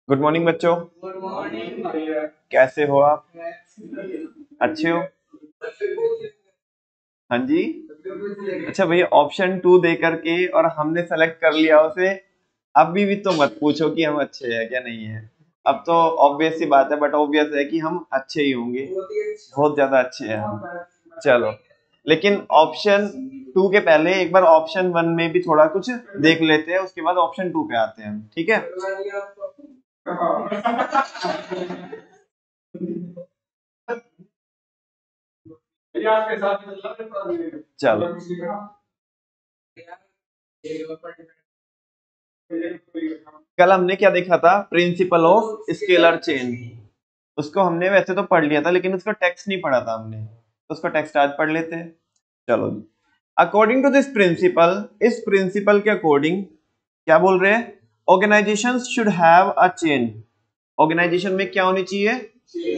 Good morning बच्चों। कैसे हो आप? अच्छे हो? हाँ जी। अच्छा भैया, ऑप्शन 2 दे करके और हमने सेलेक्ट कर लिया उसे, अभी भी तो मत पूछो कि हम अच्छे हैं क्या नहीं है। अब तो ऑब्वियस सी बात है, बट ऑब्वियस है कि हम अच्छे ही होंगे, बहुत ज्यादा अच्छे हैं हम। चलो, लेकिन ऑप्शन 2 के पहले एक बार ऑप्शन 1 में भी थोड़ा कुछ देख लेते हैं, उसके बाद ऑप्शन 2 पे आते हैं हम, ठीक है? चलो, कल हमने क्या देखा था? Principle of scalar chain. उसको हमने वैसे तो पढ़ लिया था, लेकिन उसका टेक्स्ट नहीं पढ़ा था हमने, तो उसका टेक्स्ट आज पढ़ लेते हैं। चलो जी, अकॉर्डिंग टू दिस प्रिंसिपल, इस प्रिंसिपल के अकॉर्डिंग क्या बोल रहे हैं? Organisation should have a chain. Organisation में क्या होनी चाहिए?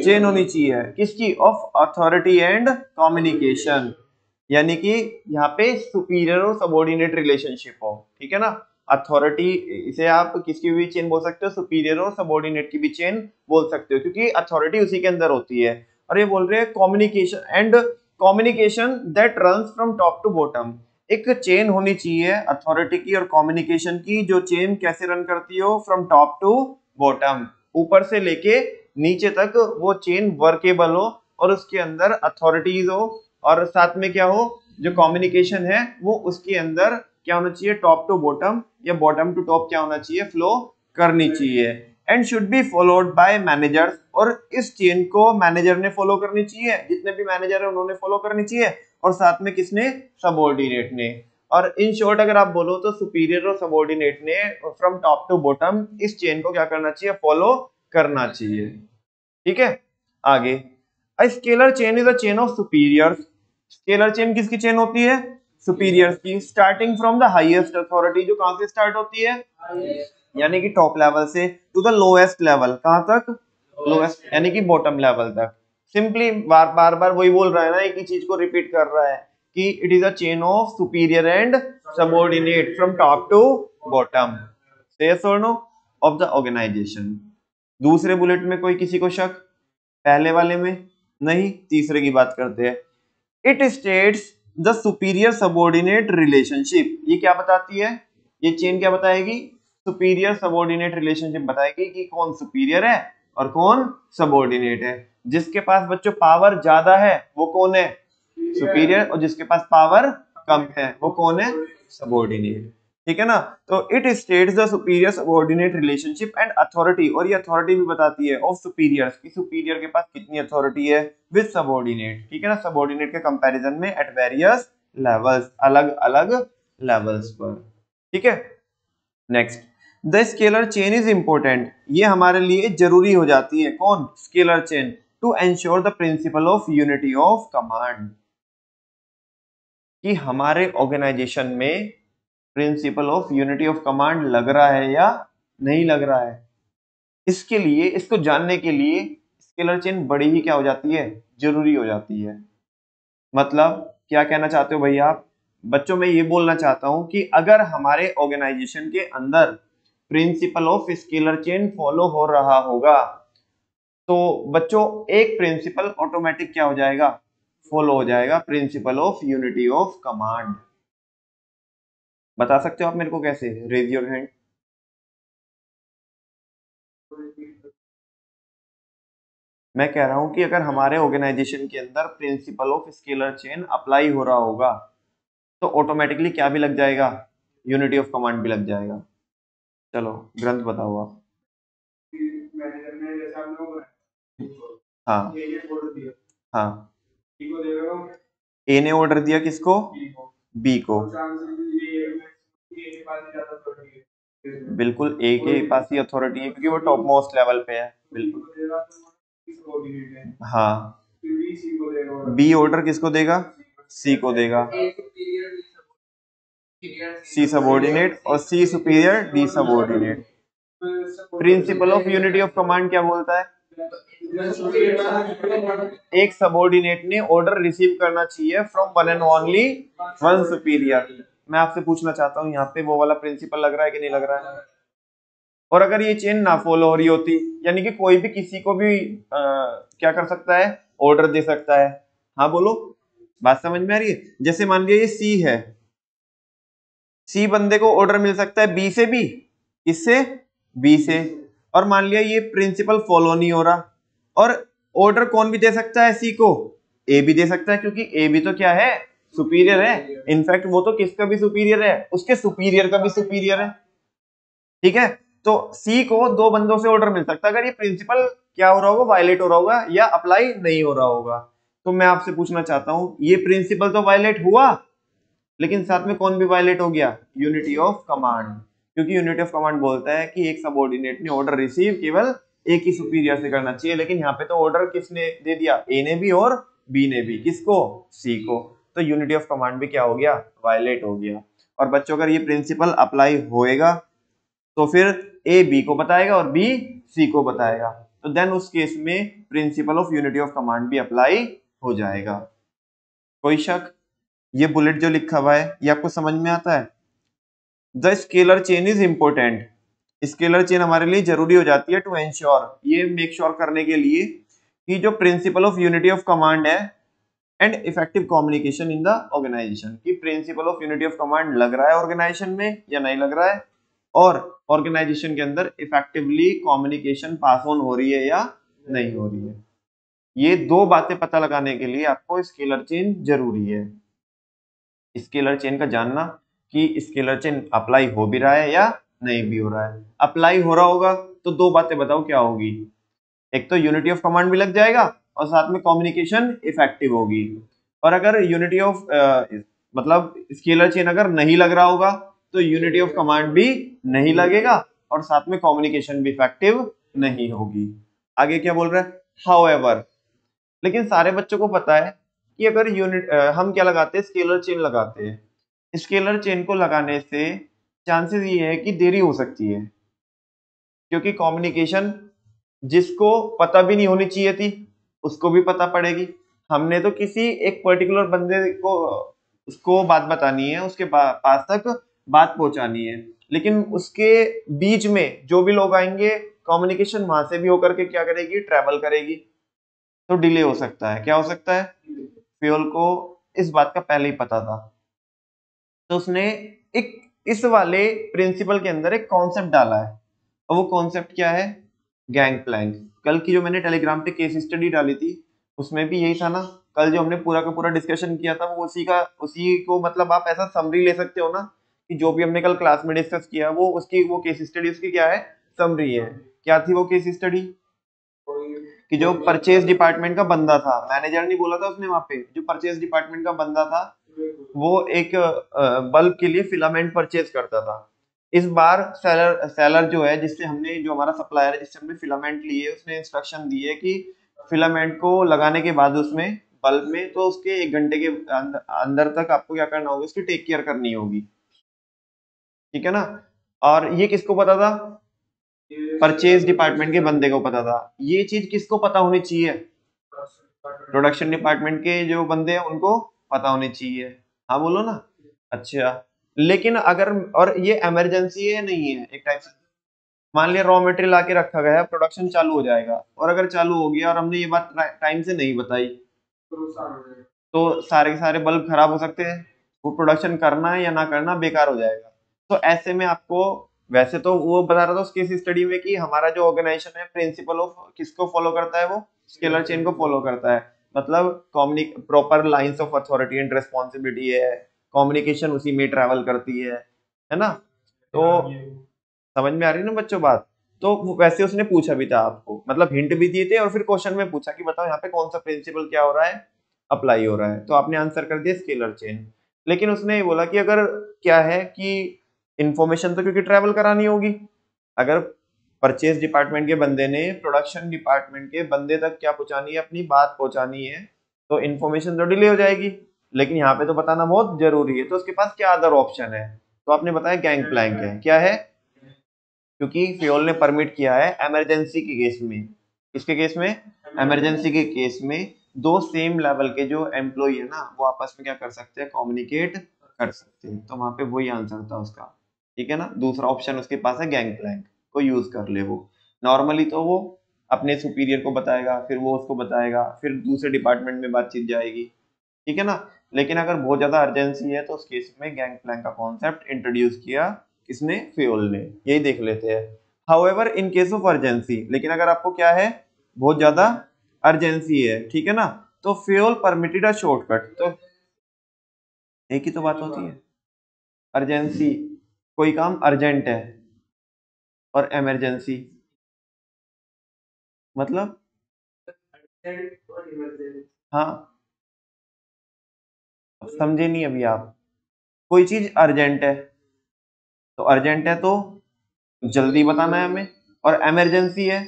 चेन होनी चाहिए। किसकी? ऑफ अथॉरिटी एंड कम्युनिकेशन, यानी कि यहाँ पे सुपीरियर और सबॉर्डिनेट रिलेशनशिप हो, ठीक है ना? अथॉरिटी, इसे आप किसकी भी चेन बोल सकते हो, सुपीरियर और सबॉर्डिनेट की भी चेन बोल सकते हो, क्योंकि अथॉरिटी उसी के अंदर होती है। और ये बोल रहे हैं communication and communication that runs from top to bottom. एक चेन होनी चाहिए अथॉरिटी की और कम्युनिकेशन की, जो चेन कैसे रन करती हो? फ्रॉम टॉप टू बॉटम, ऊपर से लेके नीचे तक वो चेन वर्केबल हो, और उसके अंदर अथॉरिटीज हो, और साथ में क्या हो? जो कम्युनिकेशन है वो उसके अंदर क्या होना चाहिए? टॉप टू बॉटम या बॉटम टू टॉप क्या होना चाहिए? फ्लो करनी चाहिए। And should be followed by managers, और इस चेन को मैनेजर ने फॉलो करनी चाहिए, जितने भी मैनेजर है उन्होंने फॉलो करनी चाहिए, और साथ में किसने? सबऑर्डिनेट ने। और इन शॉर्ट अगर आप बोलो तो सुपीरियर और सबऑर्डिनेट ने फ्रॉम टॉप टू बॉटम इस चेन को क्या करना चाहिए? फॉलो करना चाहिए, ठीक है? आगे, a scalar chain is a chain of superiors. Scalar chain किसकी चेन होती है? सुपीरियर्स की, starting from the highest authority, जो कहां से स्टार्ट होती है? यानी कि टॉप लेवल से, टू द लोएस्ट लेवल, कहां तक? लोएस्ट, यानी कि बॉटम लेवल तक। सिंपली बार बार बार वही बोल रहा है ना, एक ही चीज को रिपीट कर रहा है कि it is a chain of superior and subordinate from top to bottom, yes और नो, ऑफ द ऑर्गेनाइजेशन। दूसरे बुलेट में कोई किसी को शक? पहले वाले में नहीं, तीसरे की बात करते हैं। It states the superior subordinate relationship. ये क्या बताती है? ये चेन क्या बताएगी? सुपीरियर सबऑर्डिनेट रिलेशनशिप बताएगी कि कौन सुपीरियर है और कौन सबऑर्डिनेट है। जिसके पास बच्चों पावर ज्यादा है वो कौन है? सुपीरियर, और जिसके पास पावर कम है वो कौन है? सबऑर्डिनेट, ठीक है ना? तो it states the superior subordinate relationship and authority, और ये अथॉरिटी भी बताती है ऑफ सुपीरियर्स की सुपीरियर के पास कितनी अथॉरिटी है विद सबऑर्डिनेट, ठीक है ना? सबऑर्डिनेट के कंपैरिजन में एट वेरियस लेवल्स, अलग अलग लेवल्स पर, ठीक है? Next, the scalar chain is important. ये हमारे लिए जरूरी हो जाती है, कौन? Scalar chain, to ensure the principle of unity of command, कि हमारे ऑर्गेनाइजेशन में principle of unity of command लग रहा है या नहीं लग रहा है। इसके लिए, इसको जानने के लिए स्केलर चेन बड़ी ही क्या हो जाती है? जरूरी हो जाती है। मतलब क्या कहना चाहते हो भैया आप? बच्चों, मैं ये बोलना चाहता हूं कि अगर हमारे ऑर्गेनाइजेशन के अंदर principle of scalar chain follow हो रहा होगा, तो बच्चों एक प्रिंसिपल ऑटोमेटिक क्या हो जाएगा? फॉलो हो जाएगा, principle of unity of command. बता सकते हो आप मेरे को कैसे? Raise your hand. मैं कह रहा हूं कि अगर हमारे ऑर्गेनाइजेशन के अंदर principle of scalar chain apply हो रहा होगा, तो ऑटोमेटिकली क्या भी लग जाएगा? यूनिटी ऑफ कमांड भी लग जाएगा। चलो ग्रंथ बताओ आप। हाँ हाँ, ए ने ऑर्डर दिया किसको? बी को। बिल्कुल ए के पास ही अथॉरिटी है, क्योंकि वो टॉप मोस्ट लेवल पे है। बिल्कुल, हाँ। बी ऑर्डर किसको देगा? सी को देगा। सी सबऑर्डिनेट, और C superior, D subordinate. Principle of unity of command क्या बोलता है? एक सबऑर्डिनेट ने ऑर्डर रिसीव करना चाहिए from one and only one superior. मैं आपसे पूछना चाहता हूँ यहाँ पे वो वाला प्रिंसिपल लग रहा है कि नहीं लग रहा है? और अगर ये चेन ना फॉलो हो रही होती, यानी कि कोई भी किसी को भी क्या कर सकता है, ऑर्डर दे सकता है। हाँ बोलो, बात समझ में आ रही है? जैसे मान लिया ये सी है, सी बंदे को ऑर्डर मिल सकता है बी से भी, इससे बी से, और मान लिया ये प्रिंसिपल फॉलो नहीं हो रहा, और ऑर्डर कौन भी दे सकता है सी को, ए भी दे सकता है, क्योंकि ए भी तो क्या है, सुपीरियर है। इनफैक्ट वो तो किसका भी सुपीरियर है, उसके सुपीरियर का भी सुपीरियर है। ठीक है, तो सी को दो बंदों से ऑर्डर मिल सकता है अगर ये प्रिंसिपल क्या हो रहा होगा, वायलेट हो रहा होगा या अप्लाई नहीं हो रहा होगा। तो मैं आपसे पूछना चाहता हूं, ये प्रिंसिपल तो वायलेट हुआ, लेकिन साथ में कौन भी वायलेट हो गया, यूनिटी ऑफ कमांड। क्योंकि यूनिटी ऑफ कमांड बोलता है कि एक सबऑर्डिनेट ने ऑर्डर रिसीव केवल एक ही सुपीरियर से करना चाहिए, लेकिन यहाँ पे तो ऑर्डर किसने दे दिया, ए ने भी और बी ने भी, किसको, सी को। तो यूनिटी ऑफ कमांड भी क्या हो गया, वायलेट हो गया। और बच्चों अगर ये प्रिंसिपल अप्लाई होएगा तो फिर ए बी को बताएगा और बी सी को बताएगा, तो देन उस केस में principle of unity of command भी अप्लाई हो जाएगा। कोई शक? ये बुलेट जो लिखा हुआ है ये आपको समझ में आता है? The scalar chain is important, scalar chain हमारे लिए जरूरी हो जाती है टू एंश्योर, ये मेक श्योर करने के लिए कि जो principle of unity of command है and effective communication in the organisation, की principle of unity of command लग रहा है ऑर्गेनाइजेशन में या नहीं लग रहा है, और ऑर्गेनाइजेशन के अंदर इफेक्टिवली कम्युनिकेशन पास ऑन हो रही है या नहीं हो रही है। ये दो बातें पता लगाने के लिए आपको स्केलर चेन जरूरी है। स्केलर चेन का जानना कि स्केलर चेन अप्लाई हो भी रहा है या नहीं भी हो रहा है। अप्लाई हो रहा होगा तो दो बातें बताओ क्या होगी, एक तो यूनिटी ऑफ कमांड भी लग जाएगा और साथ में कम्युनिकेशन इफेक्टिव होगी। और अगर यूनिटी ऑफ मतलब स्केलर चेन अगर नहीं लग रहा होगा तो यूनिटी ऑफ कमांड भी नहीं लगेगा और साथ में कम्युनिकेशन भी इफेक्टिव नहीं होगी। आगे क्या बोल रहा है, हाउएवर, लेकिन सारे बच्चों को पता है कि अगर हम क्या लगाते हैं, स्केलर चेन लगाते हैं। स्केलर चेन को लगाने से चांसेस ये है कि देरी हो सकती है, क्योंकि कम्युनिकेशन जिसको पता भी नहीं होनी चाहिए थी उसको भी पता पड़ेगी। हमने तो किसी एक पर्टिकुलर बंदे को उसको बात बतानी है, उसके पास तक बात पहुंचानी है, लेकिन उसके बीच में जो भी लोग आएंगे कम्युनिकेशन वहां से भी होकर के क्या करेगी, ट्रेवल करेगी, तो डिले हो सकता है। क्या हो सकता है, फ्यूल को इस बात का पहले ही पता था, तो उसने एक इस वाले प्रिंसिपल के अंदर एक कॉन्सेप्ट डाला है, और वो कॉन्सेप्ट क्या है, गैंग प्लैंक। कल की जो मैंने टेलीग्राम पे केस स्टडी डाली थी उसमें भी यही था ना, कल जो हमने पूरा का पूरा डिस्कशन किया था वो उसी को मतलब आप ऐसा समरी ले सकते हो ना, कि जो भी हमने कल क्लास में डिस्कस किया वो केस स्टडी उसकी क्या है, समरी है। क्या थी वो केस स्टडी, कि जो परचेज डिपार्टमेंट का बंदा था, मैनेजर नहीं बोला था उसने वहां पे, जो परचेज डिपार्टमेंट का बंदा था वो एक बल्ब के लिए फिलामेंट परचेज करता था। इस बार सेलर जो है, जिससे हमने, जो हमारा सप्लायर है जिससे हमने फिलामेंट लिए, उसने इंस्ट्रक्शन दी है कि फिलामेंट को लगाने के बाद उसमें बल्ब में, तो उसके 1 घंटे के अंदर तक आपको क्या करना होगा, उसकी टेक केयर करनी होगी। ठीक है ना? और ये किसको पता था, परचेज डिपार्टमेंट के बंदे को पता था। ये चीज किसको पता होनी चाहिए, प्रोडक्शन डिपार्टमेंट के जो बंदे हैं उनको पता होनी चाहिए। हाँ बोलो ना। अच्छा, लेकिन अगर, और ये इमरजेंसी है नहीं है, एक टाइप से मान लिया रॉ मटेरियल आके रखा गया है, प्रोडक्शन चालू हो जाएगा, और अगर चालू हो गया और हमने ये बात टाइम से नहीं बताई तो सारे के सारे बल्ब खराब हो सकते हैं, वो प्रोडक्शन करना है या ना करना बेकार हो जाएगा। तो ऐसे में आपको, वैसे तो वो बता रहा था उस केस स्टडी में कि हमारा जो ऑर्गेनाइजेशन है प्रिंसिपल ऑफ किसको फॉलो करता है, वो स्केलर चेन को फॉलो करता है। मतलब proper lines of authority and responsibility है, कम्युनिकेशन उसी में ट्रैवल करती है ना? तो समझ में आ रही है ना बच्चों बात? तो वैसे उसने पूछा भी था आपको, मतलब हिंट भी दिए थे और फिर क्वेश्चन में पूछा कि बताओ यहाँ पे कौन सा प्रिंसिपल क्या हो रहा है, अप्लाई हो रहा है, तो आपने आंसर कर दिया स्केलर चेन। लेकिन उसने ये बोला कि अगर क्या है कि इंफॉर्मेशन तो क्योंकि ट्रैवल करानी होगी, अगर परचेज डिपार्टमेंट के बंदे ने प्रोडक्शन डिपार्टमेंट के बंदे तक क्या पहुंचानी है, अपनी बात पहुंचानी है, तो इन्फॉर्मेशन तो डिले हो जाएगी, लेकिन यहाँ पे तो बताना बहुत जरूरी है। तो उसके पास क्या अदर ऑप्शन है, तो आपने बताया गैंग प्लैंक है। क्या है, क्योंकि फ्योल ने परमिट किया है इमरजेंसी के केस में, किसके केस में, इमरजेंसी के केस में दो सेम लेवल के जो एम्प्लॉय है ना वो आपस में क्या कर सकते हैं, कम्युनिकेट कर सकते हैं, तो वहां पे वही आंसर था उसका, ठीक है ना। दूसरा ऑप्शन उसके पास है गैंग प्लैंक, को यूज कर ले वो। नॉर्मली तो वो अपने सुपीरियर को बताएगा, फिर वो उसको बताएगा, फिर दूसरे डिपार्टमेंट में बातचीत जाएगी, ठीक है ना। लेकिन अगर बहुत ज्यादा अर्जेंसी है तो उस केस में गैंग प्लैंक का कॉन्सेप्ट इंट्रोड्यूस किया किसने, फेयोल ने। यही देख लेते हैं। However in case of urgency, लेकिन अगर आपको क्या है, बहुत ज्यादा अर्जेंसी है, ठीक है ना, तो फेयोल परमिटेड अ शॉर्टकट। तो एक ही तो बात होती है, अर्जेंसी, कोई काम अर्जेंट है, और इमरजेंसी मतलब, हाँ समझे नहीं अभी आप। कोई चीज अर्जेंट है, तो अर्जेंट है तो जल्दी बताना है हमें, और इमरजेंसी है,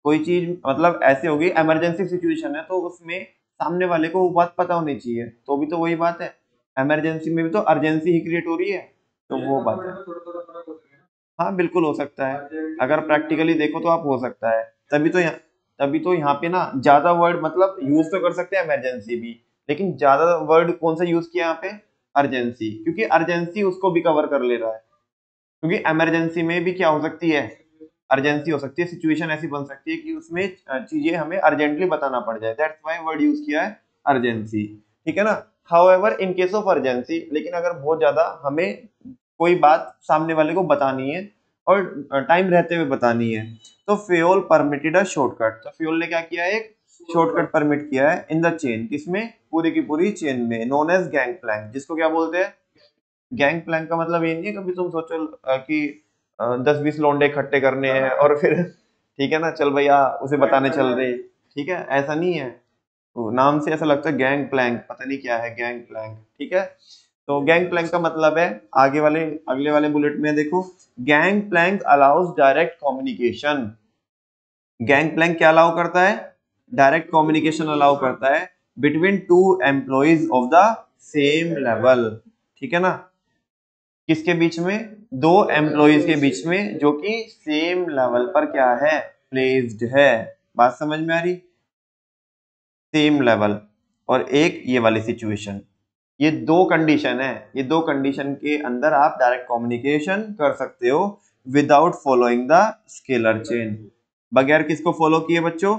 कोई चीज मतलब ऐसे होगी, इमरजेंसी सिचुएशन है तो उसमें सामने वाले को वो बात पता होनी चाहिए, तो भी तो वही बात है, इमरजेंसी में भी तो अर्जेंसी ही क्रिएट हो रही है, तो वो बात है। हाँ बिल्कुल हो सकता है, अगर प्रैक्टिकली देखो तो आप हो सकता है। तभी तो यहाँ पे ना ज्यादा वर्ड मतलब यूज तो कर सकते हैं इमरजेंसी भी, लेकिन ज्यादा वर्ड कौन सा यूज किया यहाँ पे, अर्जेंसी, क्योंकि अर्जेंसी उसको भी कवर कर ले रहा है। क्योंकि इमरजेंसी में भी क्या हो सकती है, अर्जेंसी हो सकती है, सिचुएशन ऐसी बन सकती है कि उसमें चीजें हमें अर्जेंटली बताना पड़ जाए, दैट्स व्हाई वर्ड यूज किया है अर्जेंसी, ठीक है ना। However in case of urgency, लेकिन अगर बहुत ज्यादा हमें कोई बात सामने वाले को बतानी है और टाइम रहते हुए बतानी है, तो फेयोल परमिटेड अ शॉर्टकट। तो फेयोल ने क्या किया है, एक शॉर्टकट परमिट किया है इन द चेन, किसमें, पूरी की पूरी चेन में, नोन एज गैंग प्लैंक, जिसको क्या बोलते हैं, गैंग प्लैंक का मतलब ये नहीं है कभी तुम सोचो कि 10-20 लौंडे इकट्ठे करने हैं और फिर ठीक है ना, चल भैया उसे बताने चल रहे, ठीक है, ऐसा नहीं है। तो नाम से ऐसा लगता है गैंग प्लैंक, पता नहीं क्या है गैंग प्लैंक, ठीक है। तो गैंग प्लैंक का मतलब है, आगे वाले अगले वाले बुलेट में देखो, gang plank allows direct communication. Gang plank क्या अलाउ करता है, डायरेक्ट कम्युनिकेशन अलाउ करता है between two employees of the same level, ठीक है ना। किसके बीच में, दो एम्प्लॉइज के बीच में जो कि सेम लेवल पर क्या है, प्लेस्ड है। बात समझ में आ रही, सेम लेवल, और एक ये वाली सिचुएशन, ये दो कंडीशन है, ये दो कंडीशन के अंदर आप डायरेक्ट कम्युनिकेशन कर सकते हो without following the scalar chain. बगैर किसको फॉलो किए बच्चों,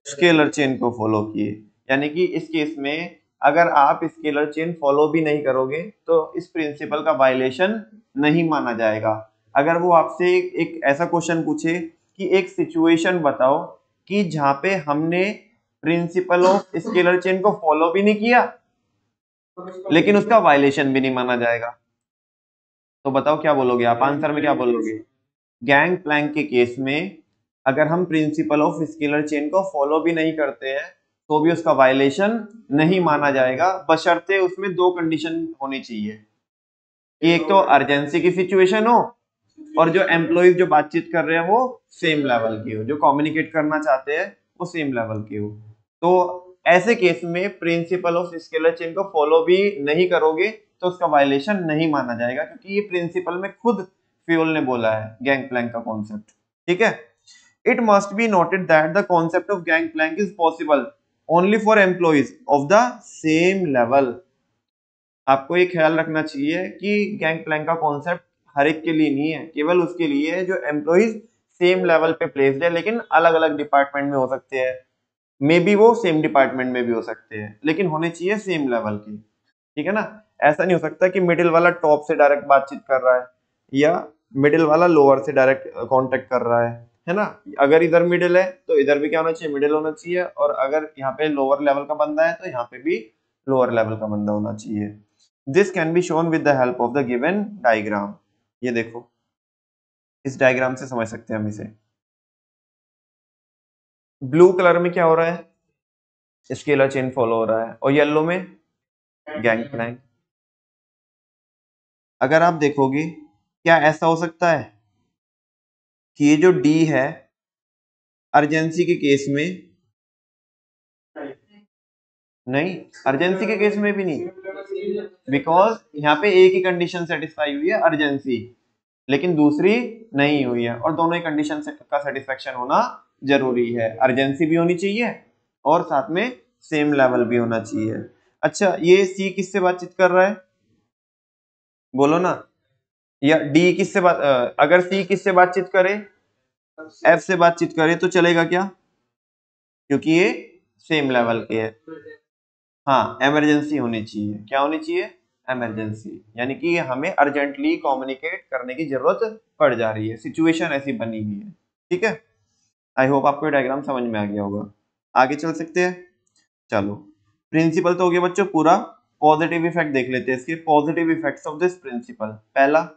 स्केलर चेन को फॉलो किए। यानी कि इस केस में अगर आप स्केलर चेन फॉलो भी नहीं करोगे तो इस प्रिंसिपल का वायलेशन नहीं माना जाएगा। अगर वो आपसे एक ऐसा क्वेश्चन पूछे कि एक सिचुएशन बताओ कि जहां पे हमने प्रिंसिपल ऑफ स्केलर चेन को फॉलो भी नहीं किया लेकिन उसका वायलेशन भी नहीं माना जाएगा, तो बताओ क्या बोलोगे आप, आंसर में क्या बोलोगे। गैंग प्लैंक के केस में अगर हम प्रिंसिपल ऑफ स्केलर चेन को फॉलो भी नहीं करते हैं तो भी उसका वायलेशन नहीं माना जाएगा, बशर्ते उसमें दो कंडीशन होनी चाहिए कि एक तो अर्जेंसी की सिचुएशन हो और जो एम्प्लॉइज जो बातचीत कर रहे हैं वो सेम लेवल की हो, जो कम्युनिकेट करना चाहते हैं वो सेम लेवल की हो। तो ऐसे केस में प्रिंसिपल ऑफ स्केलर चेन को फॉलो भी नहीं करोगे तो उसका वायलेशन नहीं माना जाएगा, क्योंकि ये प्रिंसिपल में खुद फ्यूल ने बोला है गैंग प्लैंक का कॉन्सेप्ट, ठीक है। It must be noted that the concept of gang plank is possible only for employees of the same level. आपको ये ख्याल रखना चाहिए कि गैंग प्लैंक का कॉन्सेप्ट हर एक के लिए नहीं है, केवल उसके लिए है जो एम्प्लॉइज सेम लेवल पे प्लेस्ड है लेकिन अलग अलग डिपार्टमेंट में हो सकते हैं, मे बी वो सेम डिपार्टमेंट में भी हो सकते हैं, लेकिन होने चाहिए सेम लेवल की, ठीक है ना। ऐसा नहीं हो सकता कि मिडिल वाला टॉप से डायरेक्ट बातचीत कर रहा है या मिडिल वाला लोअर से डायरेक्ट कांटेक्ट कर रहा है ना। अगर इधर मिडिल है तो इधर भी क्या होना चाहिए, मिडिल होना चाहिए, और अगर यहाँ पे लोअर लेवल का बंदा है तो यहाँ पे भी लोअर लेवल का बंदा होना चाहिए। This can be shown with the help of the given diagram. ये देखो, इस डायग्राम से समझ सकते हैं हम इसे। ब्लू कलर में क्या हो रहा है, स्केलर चेन फॉलो हो रहा है, और येलो में गैंग प्लैंक। अगर आप देखोगे क्या ऐसा हो सकता है कि ये जो डी है अर्जेंसी के केस में, नहीं अर्जेंसी के केस में भी नहीं, बिकॉज यहाँ पे एक ही कंडीशन सेटिस्फाई हुई है अर्जेंसी, लेकिन दूसरी नहीं हुई है, और दोनों ही कंडीशन का सेटिस्फेक्शन होना जरूरी है, अर्जेंसी भी होनी चाहिए और साथ में सेम लेवल भी होना चाहिए। अच्छा ये सी किससे बातचीत कर रहा है, बोलो ना। या डी किससे बात अगर सी किससे बातचीत करे, एफ से बातचीत करे तो चलेगा क्या, क्योंकि ये सेम लेवल के है। हाँ, इमरजेंसी होनी चाहिए, क्या होनी चाहिए, इमरजेंसी, यानी कि हमें अर्जेंटली कम्युनिकेट करने की जरूरत पड़ जा रही है, सिचुएशन ऐसी बनी हुई है। ठीक है, आई होप आपको डायग्राम समझ में आ गया होगा। आगे चल सकते हैं। चलो, प्रिंसिपल तो हो गया बच्चों पूरा। पॉजिटिव इफेक्ट देख लेते हैं इसके, positive effects of this principle. पहला,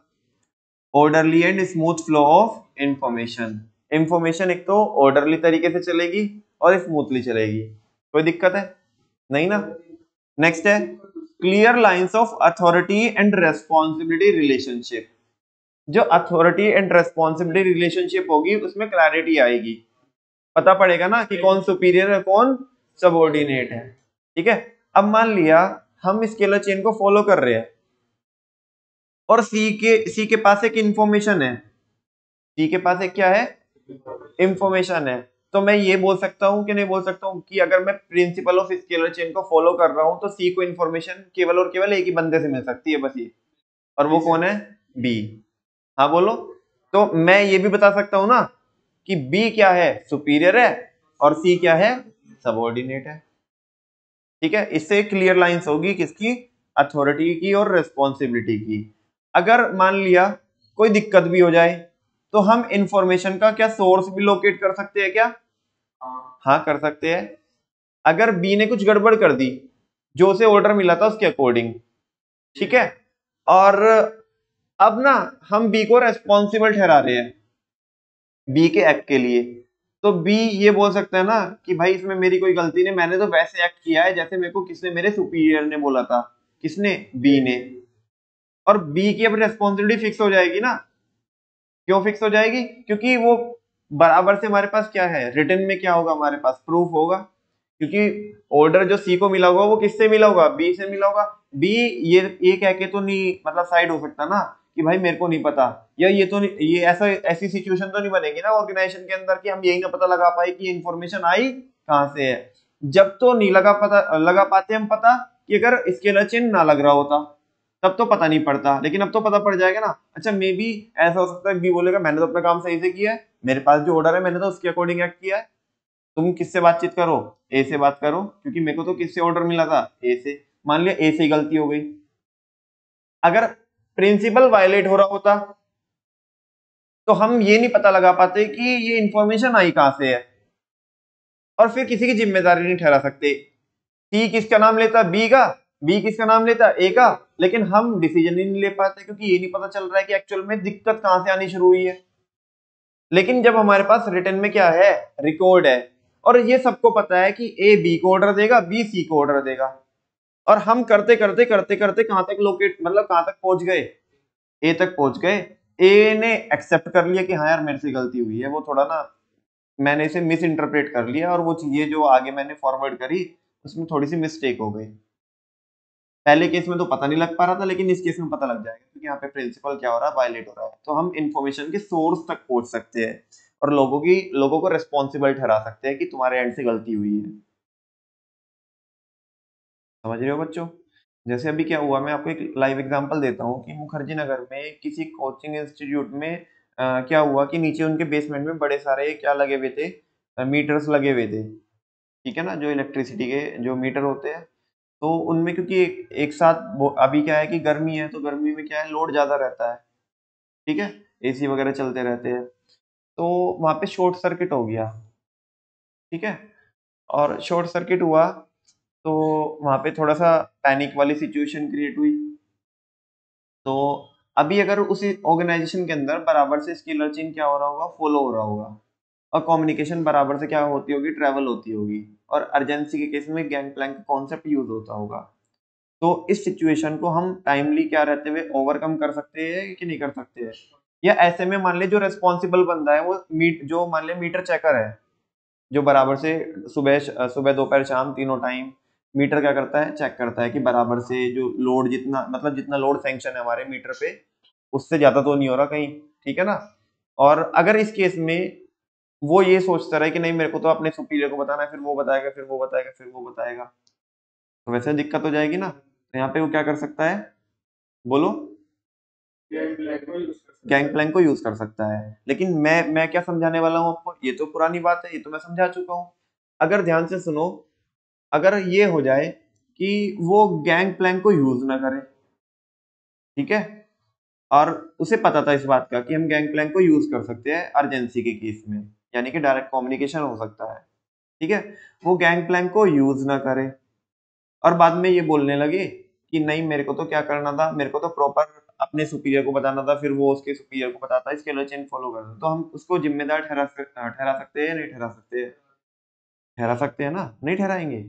orderly and smooth flow of information. Information एक तो ऑर्डरली तरीके से चलेगी और स्मूथली चलेगी, कोई दिक्कत है नहीं ना। नेक्स्ट है clear lines of authority and responsibility relationship. जो अथॉरिटी एंड रेस्पॉन्सिबिलिटी रिलेशनशिप होगी उसमें क्लैरिटी आएगी, पता पड़ेगा ना कि कौन सुपीरियर है कौन सबऑर्डिनेट है। ठीक है, अब मान लिया हम स्केलर चेन को फॉलो कर रहे हैं और सी के पास एक इंफॉर्मेशन है, सी के पास एक क्या है, इंफॉर्मेशन है। तो मैं ये बोल सकता हूँ कि नहीं बोल सकता हूँ कि अगर मैं प्रिंसिपल ऑफ स्केलर चेन को फॉलो कर रहा हूँ तो सी को इंफॉर्मेशन केवल और केवल एक ही बंदे से मिल सकती है, बस ये, और वो कौन है, बी। हाँ बोलो। तो मैं ये भी बता सकता हूँ ना कि बी क्या है, सुपीरियर है, और सी क्या है, सबऑर्डिनेट है। ठीक है, इससे क्लियर लाइंस होगी किसकी, अथॉरिटी की और रिस्पॉन्सिबिलिटी की। अगर मान लिया कोई दिक्कत भी हो जाए तो हम इंफॉर्मेशन का क्या सोर्स भी लोकेट कर सकते हैं क्या, हाँ कर सकते हैं। अगर बी ने कुछ गड़बड़ कर दी जो उसे ऑर्डर मिला था उसके अकॉर्डिंग, ठीक है, और अब ना हम बी को रेस्पॉन्सिबल ठहरा रहे हैं बी के एक्ट के लिए, तो बी ये बोल सकता है ना कि भाई इसमें मेरी कोई गलती नहीं, मैंने तो वैसे एक्ट किया है जैसे मेरे को किसने, मेरे सुपीरियर ने बोला था, किसने, बी ने। और बी की अब रेस्पॉन्सिबिलिटी फिक्स हो जाएगी ना, क्यों फिक्स हो जाएगी, क्योंकि वो बराबर से हमारे पास क्या है, रिटर्न में क्या होगा, हमारे पास प्रूफ होगा, क्योंकि ऑर्डर जो सी को मिला होगा वो किससे मिला होगा, बी से मिला होगा। बी ये कह के तो नहीं मतलब साइड हो सकता ना कि भाई मेरे को नहीं पता, या ये तो नहीं, ये ऐसा ऐसी सिचुएशन तो नहीं बनेगी ना ऑर्गेनाइजेशन के अंदर कि हम यही ना पता लगा पाए कि इन्फॉर्मेशन आई कहाँ से है। जब तो नहीं लगा पाते हम पता कि अगर स्केलर चेन ना लग रहा होता, तब तो पता नहीं पड़ता, लेकिन अब तो पता पड़ जाएगा ना। अच्छा, मे बी ऐसा हो सकता है बी बोलेगा मैंने तो अपना काम सही से किया है, मेरे पास जो ऑर्डर है मैंने तो उसके अकॉर्डिंग एक्ट किया है, तुम किससे बातचीत करो, ए से बात करो, क्योंकि मेरे को तो किससे ऑर्डर मिला था, ए से। मान लिया ए से गलती हो गई, अगर प्रिंसिपल वायलेट हो रहा होता तो हम ये नहीं पता लगा पाते कि ये इंफॉर्मेशन आई कहां से है, और फिर किसी की जिम्मेदारी नहीं ठहरा सकते। सी किसका नाम लेता, बी का, बी किसका नाम लेता, ए का, लेकिन हम डिसीजन ही नहीं ले पाते क्योंकि ये नहीं पता चल रहा है कि एक्चुअल में दिक्कत कहां से आनी शुरू हुई है। लेकिन जब हमारे पास रिटर्न में क्या है, रिकॉर्ड है, और ये सबको पता है कि ए बी को ऑर्डर देगा, बी सी को ऑर्डर देगा, और हम करते करते करते करते कहां तक लोकेट मतलब कहां तक पहुंच गए, ए तक पहुंच गए। ए ने एक्सेप्ट कर लिया कि हाँ यार मेरे से गलती हुई है, वो थोड़ा ना मैंने इसे मिस इंटरप्रेट कर लिया और वो चीजें जो आगे मैंने फॉरवर्ड करी उसमें थोड़ी सी मिस्टेक हो गई। पहले केस में तो पता नहीं लग पा रहा था, लेकिन इस केस में पता लग जाएगा क्योंकि यहाँ पे प्रिंसिपल क्या हो रहा है, वायलेट हो रहा है। तो हम इंफॉर्मेशन के सोर्स तक पहुंच सकते हैं और लोगों को रिस्पॉन्सिबल ठहरा सकते हैं कि तुम्हारे एंड से गलती हुई है। समझ रहे हो बच्चों। जैसे अभी क्या हुआ, मैं आपको एक लाइव एग्जांपल देता हूँ कि मुखर्जी नगर में किसी कोचिंग इंस्टीट्यूट में क्या हुआ कि नीचे उनके बेसमेंट में बड़े सारे क्या लगे हुए थे, मीटर्स लगे हुए थे। ठीक है ना, जो इलेक्ट्रिसिटी के जो मीटर होते हैं, तो उनमें क्योंकि एक साथ अभी क्या है कि गर्मी है तो गर्मी में क्या है लोड ज्यादा रहता है, ठीक है, एसी वगैरह चलते रहते हैं, तो वहां पे शॉर्ट सर्किट हो गया। ठीक है, और शॉर्ट सर्किट हुआ तो वहां पे थोड़ा सा पैनिक वाली सिचुएशन क्रिएट हुई। तो अभी अगर उसी ऑर्गेनाइजेशन के अंदर बराबर से स्केलर चेन क्या हो रहा होगा, फॉलो हो रहा होगा, और कम्युनिकेशन बराबर से क्या होती होगी, ट्रेवल होती होगी, और अर्जेंसी के केस में गैंग प्लैंक का कॉन्सेप्ट यूज होता होगा, तो इस सिचुएशन को हम टाइमली क्या रहते हुए ओवरकम कर सकते हैं कि नहीं कर सकते हैं। या ऐसे में मान ले जो रेस्पॉन्सिबल बंदा है वो जो मान ले मीटर चेकर है, जो बराबर से सुबह दोपहर शाम तीनों टाइम मीटर क्या करता है, चेक करता है कि बराबर से जो लोड जितना मतलब जितना लोड सैंक्शन है हमारे मीटर पे उससे ज्यादा तो नहीं हो रहा कहीं। ठीक है ना, और अगर इस केस में वो ये सोचता रहे कि नहीं मेरे को तो अपने सुपीरियर को बताना है, फिर वो बताएगा फिर वो बताएगा फिर वो बताएगा, तो वैसे दिक्कत हो जाएगी ना। तो यहाँ पे वो क्या कर सकता है, बोलो। गैंगप्लैंक को यूज कर सकता है। लेकिन मैं क्या समझाने वाला हूँ आपको, ये तो पुरानी बात है, ये तो मैं समझा चुका हूँ। अगर ध्यान से सुनो, अगर ये हो जाए कि वो गैंगप्लैंक को यूज ना करे, ठीक है, और उसे पता था इस बात का कि हम गैंगप्लैंक को यूज कर सकते हैं अर्जेंसी के केस में, यानी कि डायरेक्ट कम्युनिकेशन हो सकता है, ठीक है, वो गैंगप्लैंक को यूज ना करे और बाद में ये बोलने लगे कि नहीं मेरे को तो क्या करना था, मेरे को तो प्रॉपर अपने सुपीरियर को बताना था, फिर वो उसके सुपीरियर को बताता है, स्केलर चेन फॉलो करना, तो हम उसको जिम्मेदार ठहरा सकते हैं, नहीं ठहरा सकते? ठहरा सकते हैं ना, नहीं ठहराएंगे?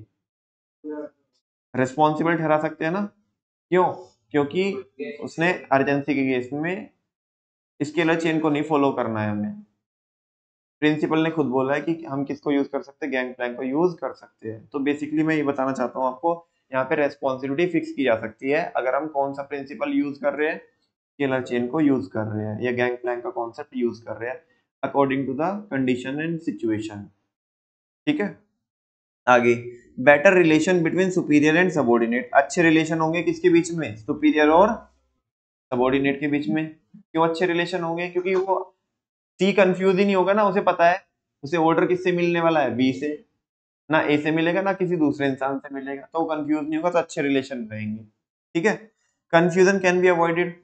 रिस्पॉन्सिबल ठहरा सकते हैं ना? क्यों? क्योंकि उसने अर्जेंसी के केस में स्केलर चेन को नहीं फॉलो करना है हमें। प्रिंसिपल ने खुद बोला है कि हम किसको यूज कर सकते हैं, गैंगप्लैंक को यूज कर सकते हैं। तो बेसिकली मैं ये बताना चाहता हूँ आपको, यहाँ पे रेस्पॉन्सिबिलिटी फिक्स की जा सकती है अगर हम कौन सा प्रिंसिपल यूज कर रहे हैं, स्केलर चेन को यूज कर रहे हैं या गैंगप्लैंक का कॉन्सेप्ट यूज कर रहे हैं, according to the condition and situation, ठीक है। आगे, better relation between superior and subordinate. अच्छे रिलेशन होंगे किसके बीच में? सुपीरियर और सबॉर्डिनेट के बीच में। क्यों अच्छे रिलेशन होंगे? क्योंकि वो सी कंफ्यूज ही नहीं होगा ना, उसे पता है उसे ऑर्डर किससे मिलने वाला है, बी से, ना ए से मिलेगा ना किसी दूसरे इंसान से मिलेगा, तो कंफ्यूज नहीं होगा, तो अच्छे रिलेशन रहेंगे, ठीक है। कंफ्यूजन कैन बी अवॉइडेड,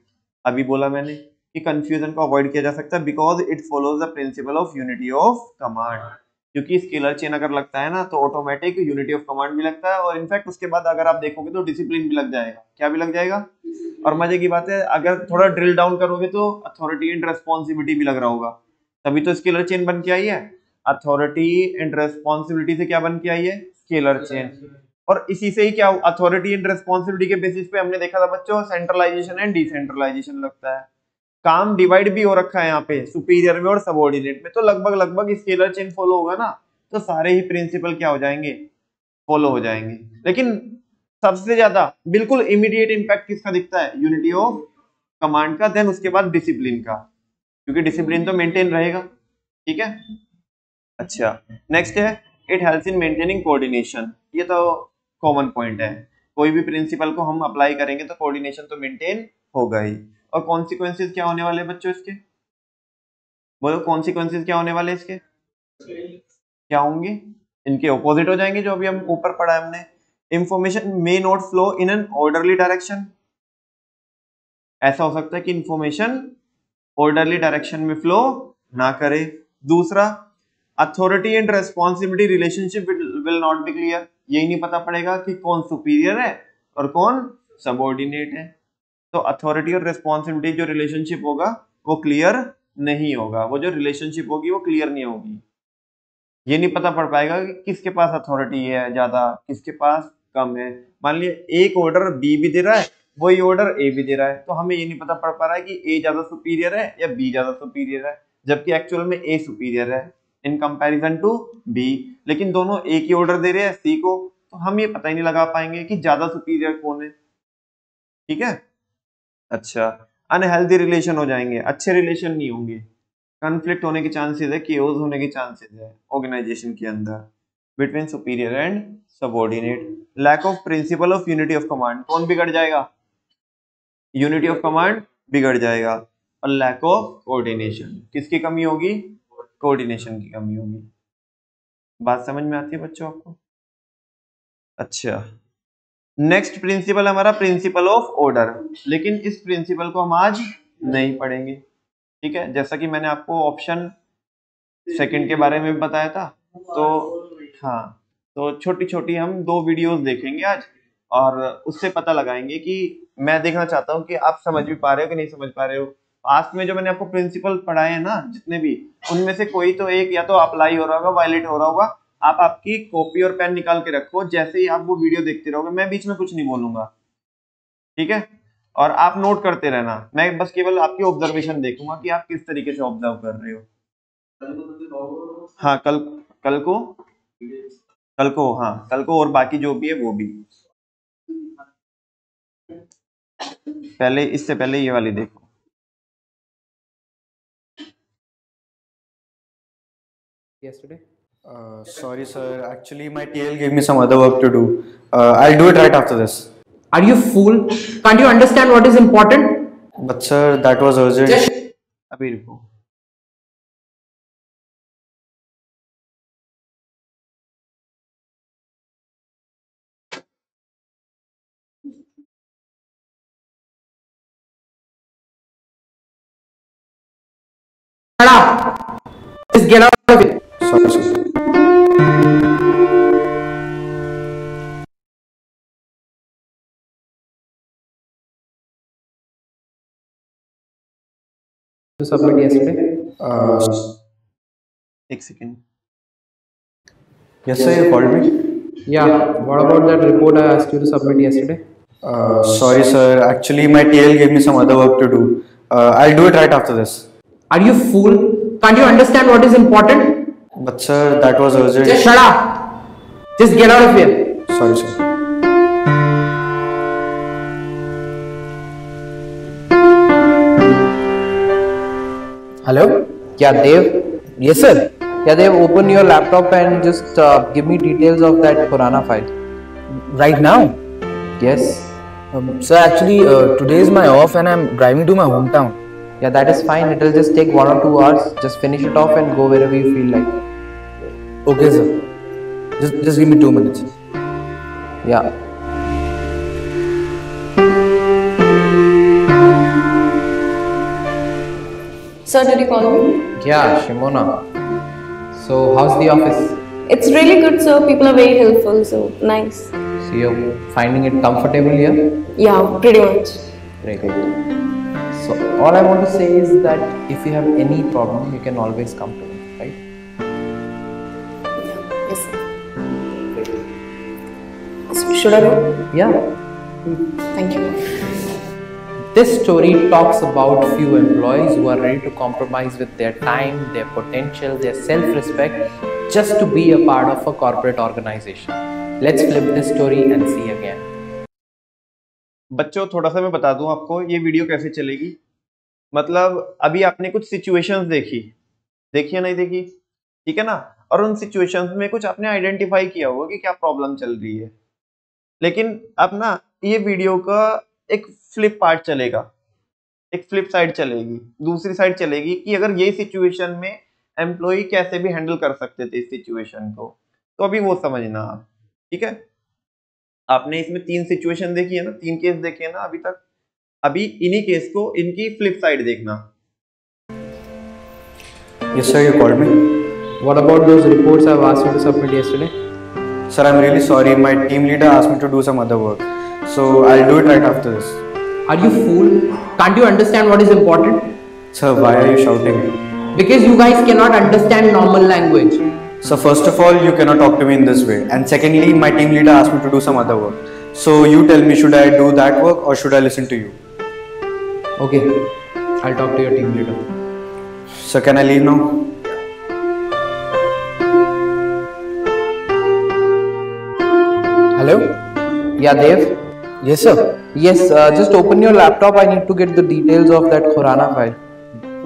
अभी बोला मैंने कि कंफ्यूजन को अवॉइड किया जा सकता है because it follows the principle of unity of command. क्योंकि स्केलर चेन अगर लगता है ना तो ऑटोमेटिक यूनिटी ऑफ कमांड भी लगता है, और इनफैक्ट उसके बाद अगर आप देखोगे तो डिसिप्लिन भी लग जाएगा। क्या भी लग जाएगा? और मजे की बात है, अगर थोड़ा ड्रिल डाउन करोगे तो अथॉरिटी एंड रेस्पॉन्सिबिलिटी भी लग रहा होगा, तभी तो स्केलर चेन बन के आई है। अथॉरिटी एंड रेस्पॉन्सिबिलिटी से क्या बन के आई है? Scalar chain. और इसी से ही क्या, अथॉरिटी एंड रेस्पॉन्सिबिलिटी के बेसिस पे हमने देखा था बच्चों, सेंट्रलाइजेशन एंड डिसेंट्रलाइजेशन लगता है। काम डिवाइड भी हो रखा है यहाँ पे सुपीरियर में और सबऑर्डिनेट में, तो लगभग लगभग स्केलर चेन फॉलो होगा ना, तो सारे ही प्रिंसिपल क्या हो जाएंगे? फॉलो हो जाएंगे। लेकिन सबसे ज्यादा बिल्कुल इमीडिएट इंपैक्ट किसका दिखता है? यूनिटी ऑफ कमांड का, देन उसके बाद डिसिप्लिन का, क्योंकि डिसिप्लिन तो मेंटेन रहेगा, ठीक है। अच्छा, नेक्स्ट है it helps in maintaining coordination. ये तो कॉमन पॉइंट है, कोई भी प्रिंसिपल को हम अप्लाई करेंगे तो कोऑर्डिनेशन तो मेंटेन होगा ही। और कॉन्सिक्वेंसेस क्या होने वाले बच्चों इसके? बोलो कॉन्सिक्वेंसेस क्या होने वाले इसके? क्या होंगे? इनके ऑपोजिट हो जाएंगे, जो अभी हम ऊपर पढ़ा है हमने। Information may not flow in an orderly direction, ऐसा हो सकता है कि इंफॉर्मेशन ऑर्डरली डायरेक्शन में फ्लो ना करे। दूसरा, authority and responsibility relationship will not be clear, यही नहीं पता पड़ेगा कि कौन सुपीरियर है और कौन सबऑर्डिनेट है। तो अथॉरिटी और रेस्पॉन्सिबिलिटी जो रिलेशनशिप होगा वो क्लियर नहीं होगा, वो जो रिलेशनशिप होगी वो क्लियर नहीं होगी। ये नहीं पता पड़ पाएगा कि किसके पास अथॉरिटी है ज्यादा, किसके पास कम है। मान लिया एक ऑर्डर बी भी दे रहा है, वही ऑर्डर ए भी दे रहा है, तो हमें ये नहीं पता पड़ पा रहा है कि ए ज्यादा सुपीरियर है या बी ज्यादा सुपीरियर है, जबकि एक्चुअल में ए सुपीरियर है इन कंपैरिजन टू बी। लेकिन दोनों एक ही ऑर्डर दे रहे हैं सी को, तो हम ये पता ही नहीं लगा पाएंगे कि ज्यादा सुपीरियर कौन है, ठीक है। अच्छा, अनहेल्दी रिलेशन हो जाएंगे, अच्छे रिलेशन नहीं होंगे, कॉन्फ्लिक्ट होने के चांसेस है, केओस होने के चांसेस है ऑर्गेनाइजेशन के अंदर between superior and subordinate. Lack of principle of unity of command, कौन बिगड़ जाएगा? यूनिटी ऑफ कमांड बिगड़ जाएगा। और लैक ऑफ कोऑर्डिनेशन, किसकी कमी होगी? कोऑर्डिनेशन की कमी होगी। बात समझ में आती है बच्चों आपको? अच्छा, नेक्स्ट प्रिंसिपल हमारा प्रिंसिपल ऑफ ऑर्डर, लेकिन इस प्रिंसिपल को हम आज नहीं पढ़ेंगे, ठीक है। जैसा कि मैंने आपको ऑप्शन सेकंड के बारे में बताया था, तो हाँ, तो छोटी छोटी हम 2 वीडियोस देखेंगे आज, और उससे पता लगाएंगे कि मैं देखना चाहता हूँ कि आप समझ भी पा रहे हो कि नहीं समझ पा रहे हो। पास्ट में जो मैंने आपको प्रिंसिपल पढ़ाए हैं ना जितने भी, उनमें से कोई तो एक या तो अप्लाई हो रहा होगा, वायलेट हो रहा होगा। आप आपकी कॉपी और पेन निकाल के रखो, जैसे ही आप वो वीडियो देखते रहोगे, मैं बीच में कुछ नहीं बोलूंगा, ठीक है। और आप नोट करते रहना, मैं बस केवल आपकी ऑब्जर्वेशन देखूंगा कि आप किस तरीके से ऑब्जर्व कर रहे हो। हाँ, कल को और बाकी जो भी है वो भी। पहले इससे पहले ये वाली देखो। Yesterday? Sorry, sir. Actually, my TL gave me some other work to do. I'll do it right after this. Are you fool? Can't you understand what is important? But sir, that was urgent. अभी रुको। Shut up! Just get out of it. Sorry, sir. To submit yesterday. एक second. Yes, sir, you called me? Yeah. What about that report I asked you to submit yesterday? Sorry, sir. Actually, my TL gave me some other work to do. I'll do it right after this. Are you fool? Can't you understand what is important? But, sir, that was urgent. Just shut up. Just get out of here. Sorry, sir. Hello? Yeah, Dev. Yes, sir. Yeah, Dev, open your laptop and just give me details of that Purana file. Right now? Yes. Sir, actually, today is my off and I'm driving to my hometown. Yeah, that is fine. It will just take 1 or 2 hours. Just finish it off and go wherever you feel like. Okay, sir. Just give me 2 minutes. Yeah. Sir, did you call me? Yeah, Shimona. So, how's the office? It's really good, sir. People are very helpful, so nice. So, you're finding it comfortable here? Yeah, pretty much. Great. So, all I want to say is that if you have any problem, you can always come to me, right? Yes, sir. So, should I go? Yeah. Thank you. This story talks about few employees who are ready to compromise with their time, their potential, their self-respect just to be a part of a corporate organization. Let's flip this story and see again. बच्चों थोड़ा सा मैं बता दूं आपको ये video कैसे चलेगी। मतलब अभी आपने कुछ सिचुएशंस देखी या नहीं देखी, ठीक है ना, और उन सिचुएशंस में कुछ आपने आइडेंटिफाई किया होगा कि क्या प्रॉब्लम चल रही है। लेकिन अब ना ये वीडियो का एक फ्लिप पार्ट चलेगा, एक फ्लिप साइड चलेगी, दूसरी साइड चलेगी कि अगर ये सिचुएशन में एम्प्लॉय कैसे भी हैंडल कर सकते थे इस सिचुएशन को, तो अभी वो समझना आप, ठीक है। आपने इसमें 3 सिचुएशन देखी है ना, 3 केस देखे हैं ना अभी तक। अभी इन्हीं केस को इनकी फ्लिप साइड देखना। Yes, sir, you called me? What about those reports I've asked you to submit yesterday? Sir, I'm really sorry. My team leader asked me to do some other work. So, I'll do it right after this. Are you fool? Can't you understand what is important? Sir, why are you shouting? Because you guys cannot understand normal language. So, first of all, you cannot talk to me in this way. And secondly, my team leader asked me to do some other work. So, you tell me, should I do that work or should I listen to you? Okay, I'll talk to your team leader. So, can I leave now? Hello? Yeah, Dev. Yes, sir. Yes, just open your laptop. I need to get the details of that Khurana file.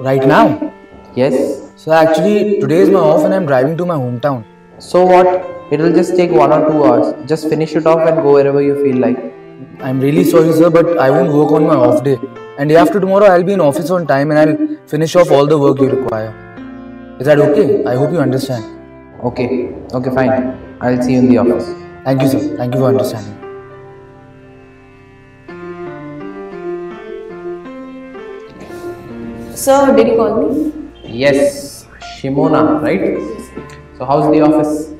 Right now? Yes. So, actually, today is my off and I'm driving to my hometown. So what? It will just take 1 or 2 hours. Just finish it off and go wherever you feel like. I'm really sorry, sir, but I won't work on my off day. And day after tomorrow, I'll be in office on time and I'll finish off all the work you require. Is that okay? I hope you understand. Okay. Okay, fine. I'll see you in the office. Thank you, sir. Thank you for understanding. Sir, did you call me? Yes, Shimona, right? So how's the office?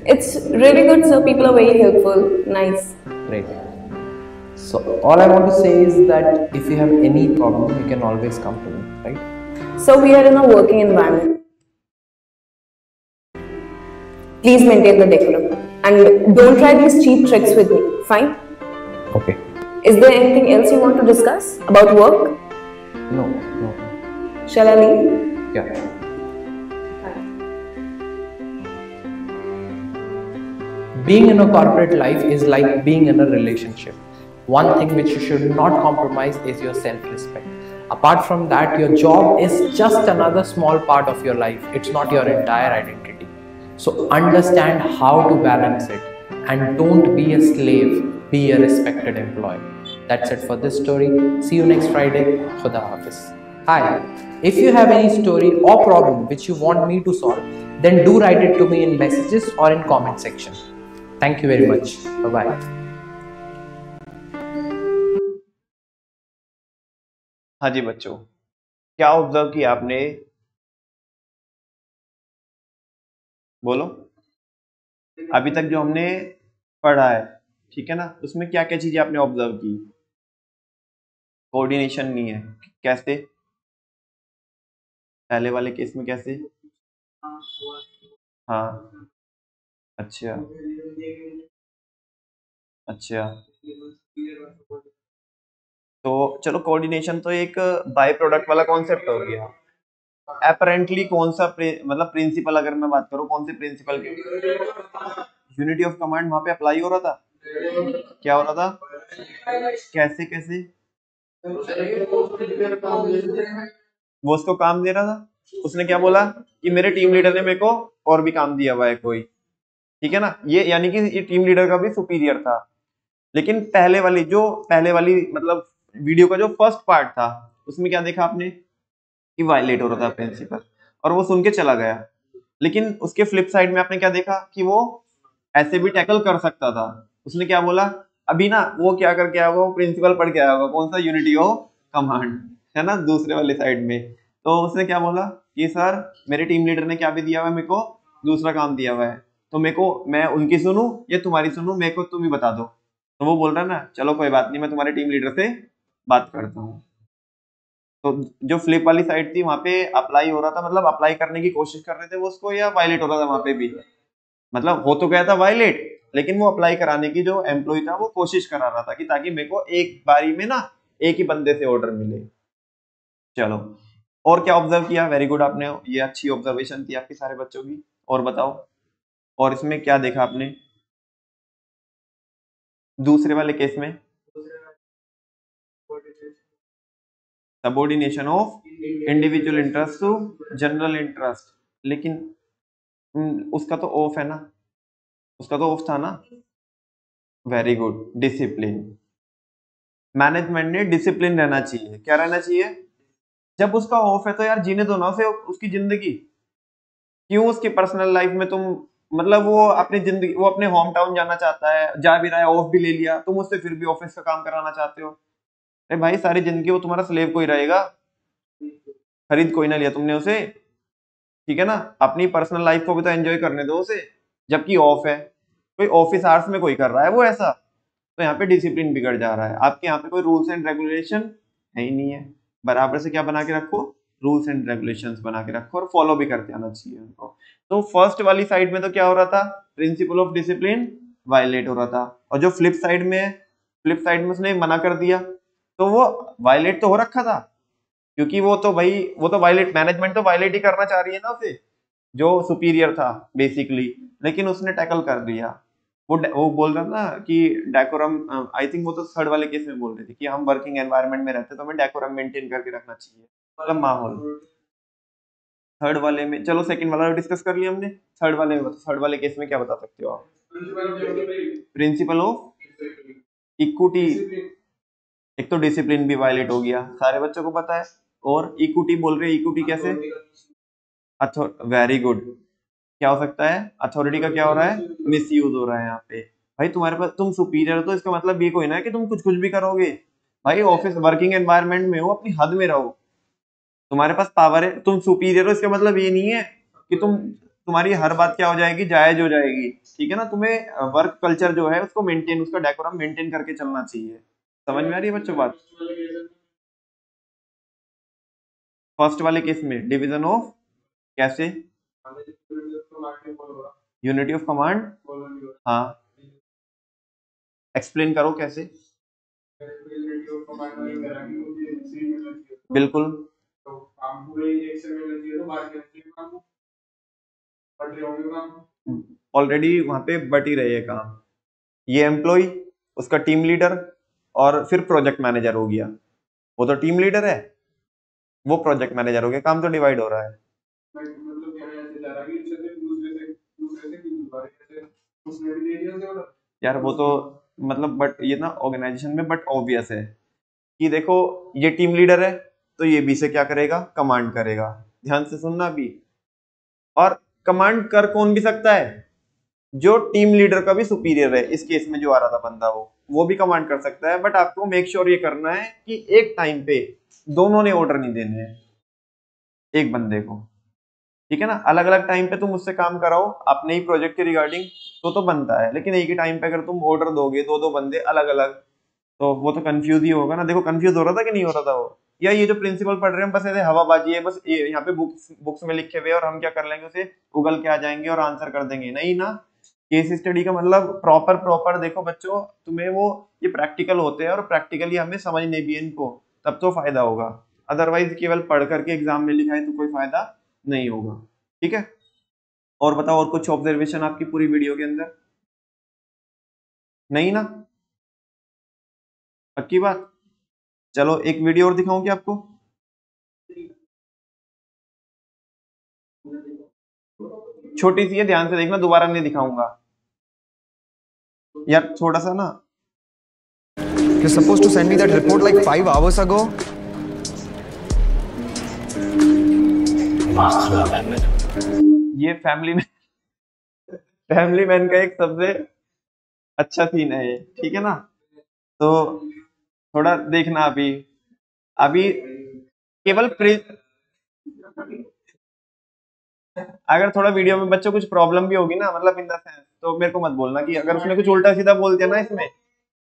It's really good, sir. People are very helpful. Nice. Great. So all I want to say is that if you have any problem, you can always come to me, right? So we are in a working environment. Please maintain the decorum and don't try these cheap tricks with me. Fine? Okay. Is there anything else you want to discuss about work? No. Shall I leave? Yeah. Being in a corporate life is like being in a relationship. One thing which you should not compromise is your self-respect. Apart from that, your job is just another small part of your life. It's not your entire identity. So understand how to balance it and don't be a slave, be a respected employee. That's it for this story. See you next Friday. Khuda Hafiz. Hi. If you have any story or problem which you want me to solve, then do write it to me in messages or in comment section. Thank you very much. Bye bye. हाँ जी बच्चों, क्या observe किया आपने? बोलो। अभी तक जो हमने पढ़ा है, ठीक है ना, उसमें क्या क्या चीजें आपने ऑब्जर्व की? कोऑर्डिनेशन नहीं है, कैसे? पहले वाले केस में कैसे? हाँ, अच्छा अच्छा। तो चलो, कोऑर्डिनेशन तो एक बाय प्रोडक्ट वाला कॉन्सेप्ट हो गया। अपेरेंटली कौन सा मतलब प्रिंसिपल, अगर मैं बात करूं, कौन से प्रिंसिपल के? यूनिटी ऑफ कमांड वहां पे अप्लाई हो रहा था। क्या हो रहा था? कैसे कैसे? वो उसको काम दे रहा था, उसने क्या बोला कि मेरे टीम लीडर ने मेरे को और भी काम दिया हुआ है कोई, ठीक है ना, ये यानी कि ये टीम लीडर का भी सुपीरियर था। लेकिन पहले वाली मतलब वीडियो का जो फर्स्ट पार्ट था, उसमें क्या देखा आपने कि वायलेट हो रहा था प्रिंसिपल, और वो सुन के चला गया। लेकिन उसके फ्लिप साइड में आपने क्या देखा कि वो ऐसे भी टैकल कर सकता था। उसने क्या बोला, अभी ना वो क्या करके आया होगा, वो प्रिंसिपल पढ़ के आया होगा, कौन सा, यूनिटी ऑफ कमांड, है ना, दूसरे वाले साइड में। तो उसने क्या बोला कि सर मेरे टीम लीडर ने क्या भी दिया हुआ है, मेरे को दूसरा काम दिया हुआ है, तो मेरे को, मैं उनकी सुनूं या तुम्हारी सुनूं, मेरे को तुम ही बता दो। तो वो बोल रहा है ना, चलो कोई बात नहीं, मैं तुम्हारे टीम लीडर से बात करता हूँ। तो जो फ्लिप वाली साइड थी, वहां पे अप्लाई हो रहा था, मतलब अप्लाई करने की कोशिश कर रहे थे वो उसको, या वायलेट हो रहा था वहां पे भी? मतलब हो तो गया था वायलेट, लेकिन वो अप्लाई कराने की जो एम्प्लॉय था वो कोशिश करा रहा था कि ताकि मेरे को एक बारी में ना एक ही बंदे से ऑर्डर मिले। चलो, और क्या ऑब्जर्व किया? वेरी गुड, आपने ये अच्छी ऑब्जर्वेशन थी आपकी सारे बच्चों की। और बताओ, और इसमें क्या देखा आपने दूसरे वाले केस में? Subordination of individual interest to general interest. लेकिन उसका तो ऑफ है ना, उसका तो ऑफ था ना। Very good, discipline. मैनेजमेंट ने डिसिप्लिन रहना चाहिए। क्या रहना चाहिए? जब उसका ऑफ है तो यार जीने दो ना उसे उसकी जिंदगी। क्यों उसकी पर्सनल लाइफ में तुम, मतलब वो अपनी जिंदगी, वो अपने होम टाउन जाना चाहता है, जा भी रहा है, ऑफ भी ले लिया, तुम उससे फिर भी ऑफिस का काम कराना चाहते हो। अरे भाई, सारी जिंदगी वो तुम्हारा स्लेव कोई रहेगा, खरीद कोई ना लिया तुमने उसे, ठीक है ना। अपनी पर्सनल लाइफ को भी तो एंजॉय करने दो उसे, जबकि ऑफ है। कोई ऑफिस आवर्स में कोई कर रहा है वो ऐसा, तो यहाँ पे डिसिप्लिन बिगड़ जा रहा है। आपके यहाँ पे कोई रूल्स एंड रेगुलेशन है ही नहीं है। बराबर से क्या बना के रखो, रूल्स एंड रेगुलेशंस बना के रखो, और फॉलो भी करते आना चाहिए उनको। तो फर्स्ट वाली साइड में तो क्या हो रहा था, प्रिंसिपल ऑफ डिसिप्लिन वायलेट हो रहा था। और जो फ्लिप साइड में उसने मना कर दिया, तो वो वायलेट तो हो रखा था, क्योंकि वो तो भाई, वो तो वायलेट, मैनेजमेंट तो वायलेट ही करना चाह रही है ना उसे, जो सुपीरियर था बेसिकली। लेकिन उसने टैकल कर दिया। वो बोल रहा ना कि डेकोरम, आई थिंक वो तो थर्ड वाले केस में बोल रहे थे कि हम वर्किंग एनवायरनमेंट में रहते हैं तो हमें डेकोरम मेंटेन करके रखना चाहिए, मतलब माहौल। थर्ड वाले में, चलो सेकंड वाला डिस्कस कर लिया हमने। थर्ड वाले केस में क्या बता सकते हो आप? Principle of equity. एक तो डिसिप्लिन भी वायलेट हो गया, सारे बच्चों को पता है। और इक्विटी बोल रहे हैं, इक्विटी कैसे? Very good. क्या हो सकता है? अथॉरिटी का क्या हो रहा है? मिस यूज हो रहा है यहाँ पे। भाई तुम्हारे पास, तुम सुपीरियर हो तो इसका मतलब ये कोई ना है कि तुम कुछ भी करोगे। भाई ऑफिस वर्किंग एनवायरनमेंट में हो, अपनी हद में रहो। तुम्हारे पास पावर है, तुम सुपीरियर हो, इसका मतलब ये नहीं है कि तुम्हारी हर बात क्या हो जाएगी, जायज हो जाएगी, ठीक है ना। तुम्हें वर्क कल्चर जो है उसको मेंटेन, उसका डेकोरम मेंटेन करके चलना चाहिए। समझ में आ रही है बच्चों बात? फर्स्ट वाले केस में डिवीजन ऑफ, कैसे? Unity of command. हाँ, एक्सप्लेन करो कैसे। बिल्कुल, ऑलरेडी वहां पे बट ही रहे हैं काम। ये एम्प्लॉय, उसका टीम लीडर, और फिर प्रोजेक्ट मैनेजर हो गया। वो तो टीम लीडर है, वो प्रोजेक्ट मैनेजर हो गया, काम तो डिवाइड हो रहा है। यार वो तो, मतलब बट ये ना ऑर्गेनाइजेशन में बट ऑब्वियस है कि देखो, ये टीम लीडर है, तो ये बी से क्या करेगा, कमांड करेगा। ध्यान से सुनना भी। और कमांड कर कौन भी सकता है, जो टीम लीडर का भी सुपीरियर है। इस केस में जो आ रहा था बंदा वो भी कमांड कर सकता है, बट आपको मेक श्योर ये करना है कि एक टाइम पे दोनों ने ऑर्डर नहीं देने हैं एक बंदे को, ठीक है ना। अलग अलग टाइम पे तुम मुझसे काम कराओ अपने ही प्रोजेक्ट के रिगार्डिंग तो बनता है, लेकिन एक ही टाइम पे अगर तुम ऑर्डर दोगे दो बंदे अलग अलग, तो वो तो कंफ्यूज ही होगा ना। देखो कंफ्यूज हो रहा था कि नहीं हो रहा था वो, या ये जो प्रिंसिपल पढ़ रहे हैं बस ऐसे हवाबाजी है, बस यहाँ पे बुक्स में लिखे हुए और हम क्या कर लेंगे, उसे उगल के आ जाएंगे और आंसर कर देंगे, नहीं ना। केस स्टडी का मतलब प्रॉपर देखो बच्चों, तुम्हें वो ये प्रैक्टिकल होते हैं और प्रैक्टिकली हमें समझने भी है इनको, तब तो फायदा होगा। अदरवाइज केवल पढ़ करके एग्जाम में लिखा है तो कोई फायदा नहीं होगा, ठीक है। और बताओ, और कुछ ऑब्जर्वेशन आपकी पूरी वीडियो के अंदर? नहीं ना, पक्की बात। चलो एक वीडियो और दिखाऊं क्या आपको? छोटी सी है, ध्यान से देखना, दोबारा नहीं दिखाऊंगा यार, थोड़ा सा ना। You're supposed to send me that report like 5 hours ago. ये फैमिली मैन का एक सबसे अच्छा सीन है ये, ठीक है ना। तो थोड़ा देखना अभी केवल अगर थोड़ा वीडियो में बच्चों कुछ प्रॉब्लम भी होगी ना, मतलब इन द सेंस, तो मेरे को मत बोलना कि अगर उसने कुछ उल्टा सीधा बोल दिया ना इसमें,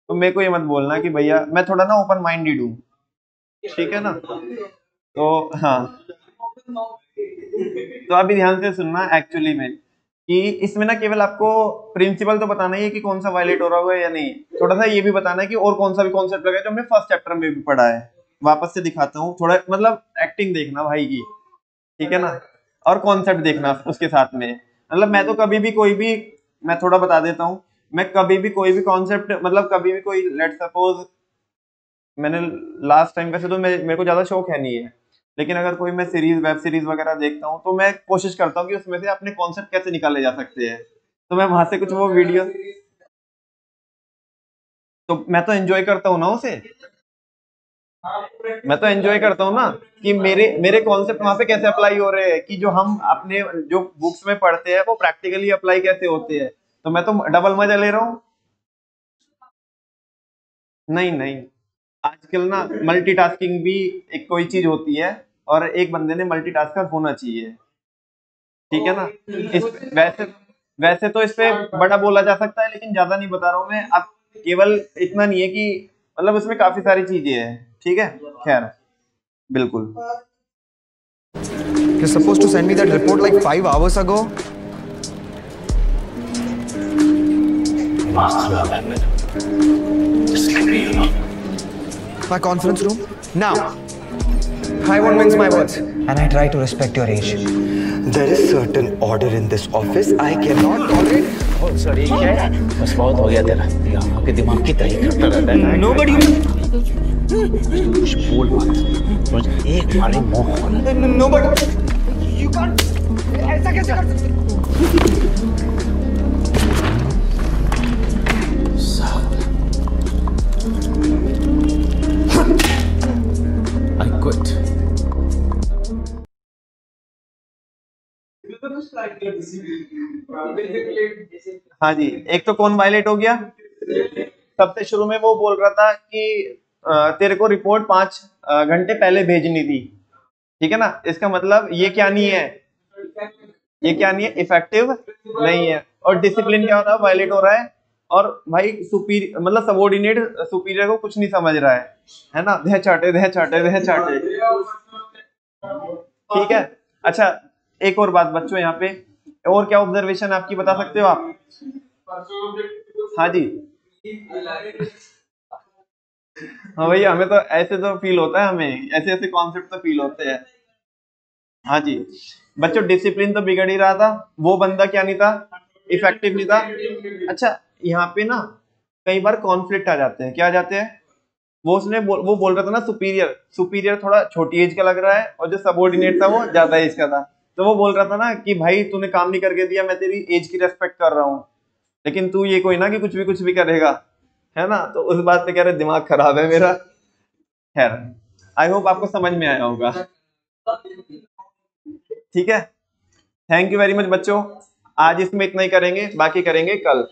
तो मेरे को ये मत बोलना कि भैया मैं थोड़ा ना ओपन माइंडेड हूँ, ठीक है ना। तो हाँ, तो अभी ध्यान से सुनना एक्चुअली में कि इसमें ना केवल आपको प्रिंसिपल तो बताना ही है कि कौन सा वायलेट हो रहा है या नहीं, थोड़ा सा ये भी बताना है कि और कौन सा भी कॉन्सेप्ट लगा है जो हमने फर्स्ट चैप्टर में भी पढ़ा है। वापस से दिखाता हूँ, थोड़ा मतलब एक्टिंग देखना भाई की, ठीक है ना, और कॉन्सेप्ट देखना उसके साथ में। मतलब मैं तो कभी भी कोई भी, मैं थोड़ा बता देता हूँ, मैं कभी भी कोई भी कॉन्सेप्ट, मतलब कभी भी कोई, लेट सपोज मैंने लास्ट टाइम, वैसे तो मेरे को ज्यादा शौक है नहीं है, लेकिन अगर कोई मैं वेब सीरीज वगैरह देखता हूँ तो मैं कोशिश करता हूँ कि उसमें से अपने कॉन्सेप्ट कैसे निकाले जा सकते हैं, तो मैं वहां से कुछ वो वीडियो, तो मैं तो एंजॉय करता हूँ ना उसे, मैं तो एंजॉय करता हूँ ना कि मेरे कॉन्सेप्ट वहां पे कैसे अप्लाई हो रहे हैं, कि जो हम अपने जो बुक्स में पढ़ते हैं वो प्रैक्टिकली अप्लाई कैसे होते हैं, तो मैं तो डबल मजा ले रहा हूँ। नहीं, आजकल ना मल्टीटास्किंग भी एक कोई चीज होती है, और एक बंदे ने मल्टीटास्कर होना चाहिए, ठीक है ना। इस वैसे तो इस पे बड़ा बोला जा सकता है, लेकिन ज्यादा नहीं बता रहा हूँ मैं। अब केवल इतना नहीं है कि, मतलब उसमें काफी सारी चीजें हैं, ठीक है। खैर, बिल्कुल। You're supposed to send me that report like 5 hours ago. My conference room now. I won't mince my words. And I try to respect your age. There is certain order in this office. I cannot tolerate. Oh, sorry, क्या है? बस बहुत हो गया तेरा। आपके दिमाग की तरी करता रहता है। Nobody. कुछ बोल मत। बस एक मारे मुंह खोल। Nobody. You can't. ऐसा कैसे कर सकते? I quit. हाँ जी, एक तो कौन वायलेट हो गया? सबसे शुरू में वो बोल रहा था कि तेरे को रिपोर्ट 5 घंटे पहले भेजनी थी, ठीक है ना। इसका मतलब ये क्या नहीं है, इफेक्टिव नहीं है। और डिसिप्लिन क्या होता है, वायलेट हो रहा है। और भाई सुपीरियर, मतलब सबऑर्डिनेट सुपीरियर को कुछ नहीं समझ रहा है ना। दे चाटे ठीक है। अच्छा, एक और बात बच्चों, यहाँ पे और क्या ऑब्जर्वेशन आपकी बता सकते हो आप? हाँ जी, हाँ भैया, हमें तो ऐसे तो फील होता है, हमें ऐसे कॉन्सेप्ट तो फील होते हैं। हाँ जी बच्चों, डिसिप्लिन तो बिगड़ ही रहा था, वो बंदा क्या नहीं था, इफेक्टिव नहीं था। अच्छा, यहाँ पे ना कई बार कॉन्फ्लिक्ट आ जाते हैं। क्या आ जाते हैं? वो बोल रहा था ना, सुपीरियर थोड़ा छोटी एज का लग रहा है, और जो सबऑर्डिनेट था वो ज्यादा एज का था। तो वो बोल रहा था ना कि भाई तूने काम नहीं करके दिया, मैं तेरी एज की रेस्पेक्ट कर रहा हूँ, लेकिन तू ये कोई ना कि कुछ भी करेगा, है ना। तो उस बात पे कह रहे दिमाग खराब है मेरा। खैर, आई होप आपको समझ में आया होगा। ठीक है, थैंक यू वेरी मच बच्चों। आज इसमें इतना ही करेंगे, बाकी करेंगे कल।